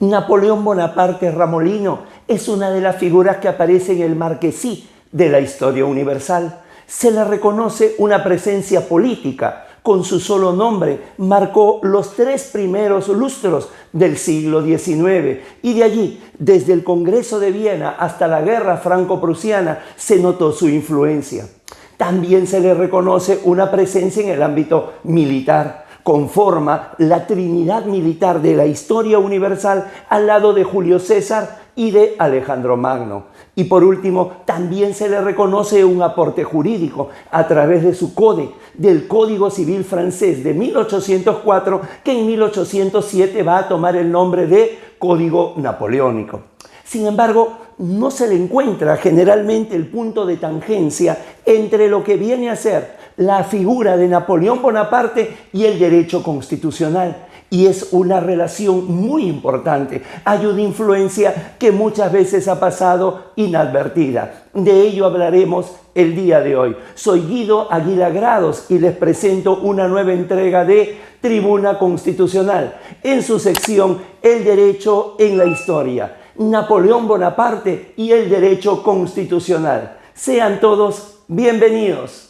Napoleón Bonaparte Ramolino es una de las figuras que aparece en el marquesí de la historia universal. Se le reconoce una presencia política. Con su solo nombre marcó los 3 primeros lustros del siglo XIX y de allí, desde el Congreso de Viena hasta la Guerra Franco-Prusiana, se notó su influencia. También se le reconoce una presencia en el ámbito militar. Conforma la trinidad militar de la historia universal al lado de Julio César y de Alejandro Magno. Y por último, también se le reconoce un aporte jurídico a través de su del Código Civil francés de 1804, que en 1807 va a tomar el nombre de Código Napoleónico. Sin embargo, no se le encuentra generalmente el punto de tangencia entre lo que viene a ser la figura de Napoleón Bonaparte y el derecho constitucional. Y es una relación muy importante. Hay una influencia que muchas veces ha pasado inadvertida. De ello hablaremos el día de hoy. Soy Guido Aguilar Grados y les presento una nueva entrega de Tribuna Constitucional, en su sección El Derecho en la Historia. Napoleón Bonaparte y el Derecho Constitucional. Sean todos bienvenidos.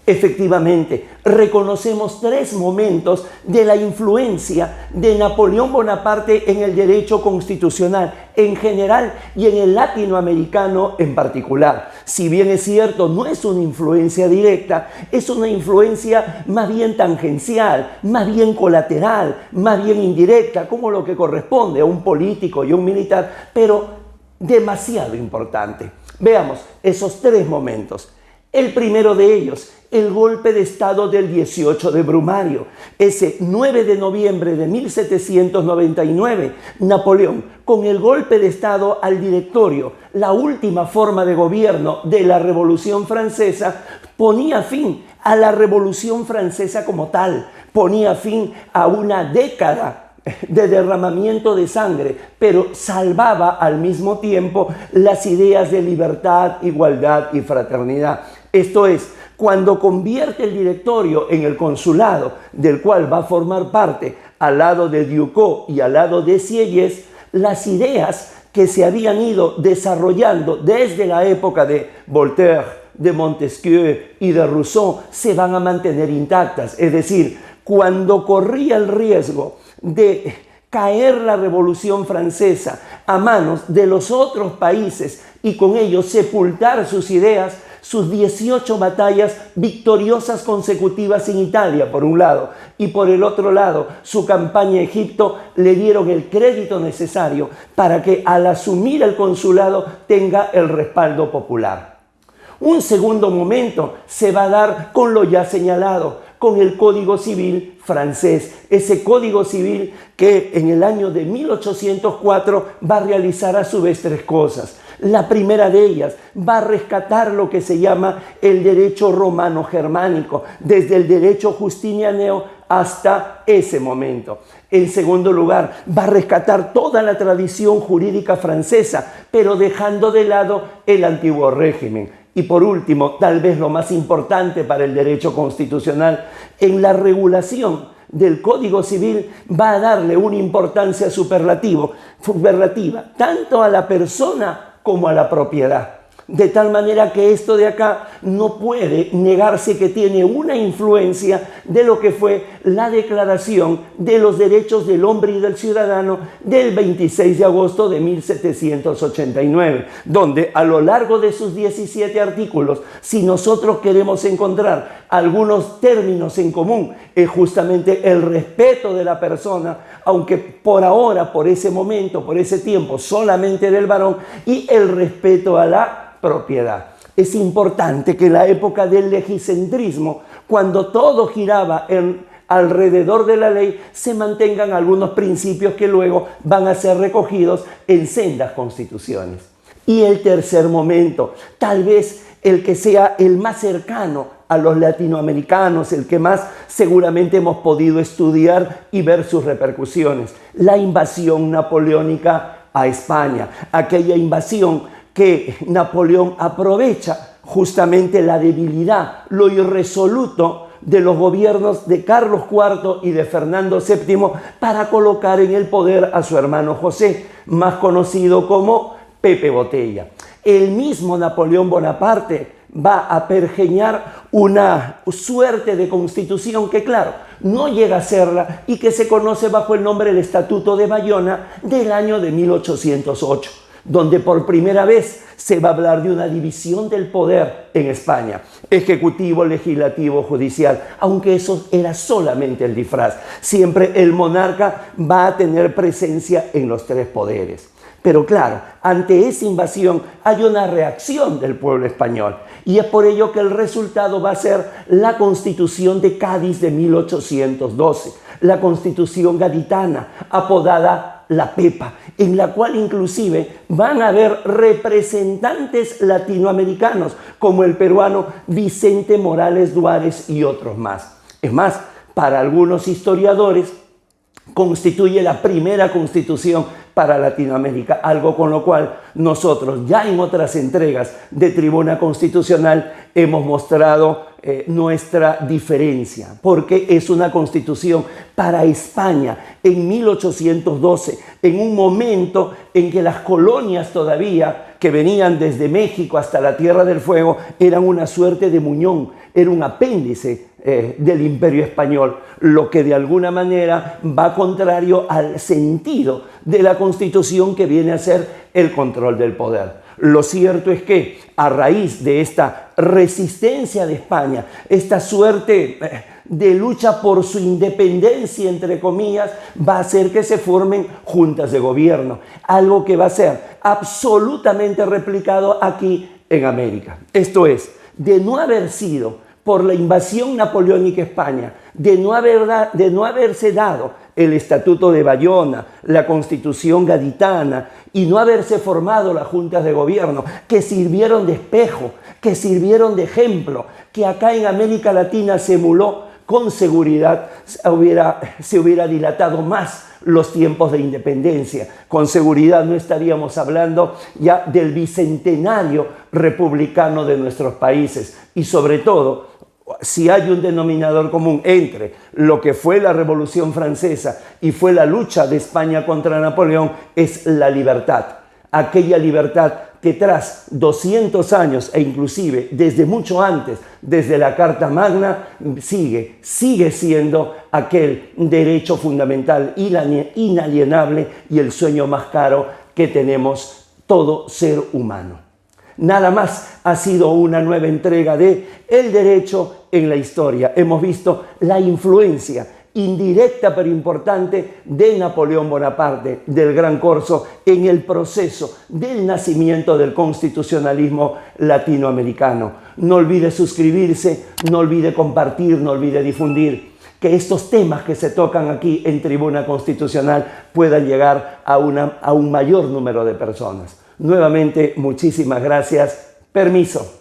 Efectivamente, reconocemos 3 momentos de la influencia de Napoleón Bonaparte en el derecho constitucional en general y en el latinoamericano en particular. Si bien es cierto, no es una influencia directa, es una influencia más bien tangencial, más bien colateral, más bien indirecta, como lo que corresponde a un político y un militar, pero demasiado importante. Veamos esos 3 momentos. El primero de ellos, el golpe de Estado del 18 de Brumario. Ese 9 de noviembre de 1799, Napoleón, con el golpe de Estado al Directorio, la última forma de gobierno de la Revolución Francesa, ponía fin a la Revolución Francesa como tal, ponía fin a una década de derramamiento de sangre, pero salvaba al mismo tiempo las ideas de libertad, igualdad y fraternidad. Esto es, cuando convierte el directorio en el consulado, del cual va a formar parte al lado de Ducos y al lado de Sieyès, las ideas que se habían ido desarrollando desde la época de Voltaire, de Montesquieu y de Rousseau se van a mantener intactas. Es decir, cuando corría el riesgo de caer la Revolución Francesa a manos de los otros países y con ello sepultar sus ideas, sus 18 batallas victoriosas consecutivas en Italia, por un lado, y por el otro lado, su campaña a Egipto, le dieron el crédito necesario para que al asumir el consulado tenga el respaldo popular. Un segundo momento se va a dar con lo ya señalado, con el Código Civil francés, ese Código Civil que en el año de 1804 va a realizar a su vez 3 cosas. La primera de ellas va a rescatar lo que se llama el derecho romano-germánico, desde el derecho justinianeo hasta ese momento. En segundo lugar, va a rescatar toda la tradición jurídica francesa, pero dejando de lado el antiguo régimen. Y por último, tal vez lo más importante para el derecho constitucional, en la regulación del Código Civil va a darle una importancia superlativa, tanto a la persona como a la propiedad. De tal manera que esto de acá no puede negarse que tiene una influencia de lo que fue la Declaración de los Derechos del Hombre y del Ciudadano del 26 de agosto de 1789, donde a lo largo de sus 17 artículos, si nosotros queremos encontrar algunos términos en común, es justamente el respeto de la persona, aunque por ahora, por ese momento, por ese tiempo, solamente del varón, y el respeto a la propiedad. Es importante que en la época del legiscentrismo, cuando todo giraba alrededor de la ley, se mantengan algunos principios que luego van a ser recogidos en sendas constituciones. Y el tercer momento, tal vez el que sea el más cercano a los latinoamericanos, el que más seguramente hemos podido estudiar y ver sus repercusiones, la invasión napoleónica a España, aquella invasión que Napoleón aprovecha justamente la debilidad, lo irresoluto de los gobiernos de Carlos IV y de Fernando VII para colocar en el poder a su hermano José, más conocido como Pepe Botella. El mismo Napoleón Bonaparte va a pergeñar una suerte de constitución que, claro, no llega a serla y que se conoce bajo el nombre del Estatuto de Bayona del año de 1808, donde por primera vez se va a hablar de una división del poder en España, ejecutivo, legislativo, judicial, aunque eso era solamente el disfraz. Siempre el monarca va a tener presencia en los tres poderes. Pero claro, ante esa invasión hay una reacción del pueblo español y es por ello que el resultado va a ser la Constitución de Cádiz de 1812, la Constitución gaditana, apodada la Pepa, en la cual inclusive van a haber representantes latinoamericanos como el peruano Vicente Morales Duárez y otros más. Es más, para algunos historiadores constituye la primera constitución para Latinoamérica, algo con lo cual nosotros ya en otras entregas de Tribuna Constitucional hemos mostrado nuestra diferencia, porque es una constitución para España en 1812, en un momento en que las colonias todavía que venían desde México hasta la Tierra del Fuego eran una suerte de muñón, era un apéndice del Imperio Español, lo que de alguna manera va contrario al sentido de la Constitución que viene a ser el control del poder. Lo cierto es que a raíz de esta resistencia de España, esta suerte de lucha por su independencia, entre comillas, va a hacer que se formen juntas de gobierno, algo que va a ser absolutamente replicado aquí en América. Esto es, de no haber sido por la invasión napoleónica a España, de no haberse dado el Estatuto de Bayona, la Constitución gaditana y no haberse formado las juntas de gobierno que sirvieron de espejo, que sirvieron de ejemplo, que acá en América Latina se emuló, con seguridad se hubiera dilatado más los tiempos de independencia. Con seguridad no estaríamos hablando ya del bicentenario republicano de nuestros países y sobre todo, si hay un denominador común entre lo que fue la Revolución Francesa y fue la lucha de España contra Napoleón, es la libertad. Aquella libertad que tras 200 años e inclusive desde mucho antes, desde la Carta Magna, sigue siendo aquel derecho fundamental inalienable y el sueño más caro que tenemos todo ser humano. Nada más ha sido una nueva entrega de El Derecho en la Historia. Hemos visto la influencia indirecta pero importante de Napoleón Bonaparte, del Gran Corso, en el proceso del nacimiento del constitucionalismo latinoamericano. No olvide suscribirse, no olvide compartir, no olvide difundir. Que estos temas que se tocan aquí en Tribuna Constitucional puedan llegar a un mayor número de personas. Nuevamente, muchísimas gracias. Permiso.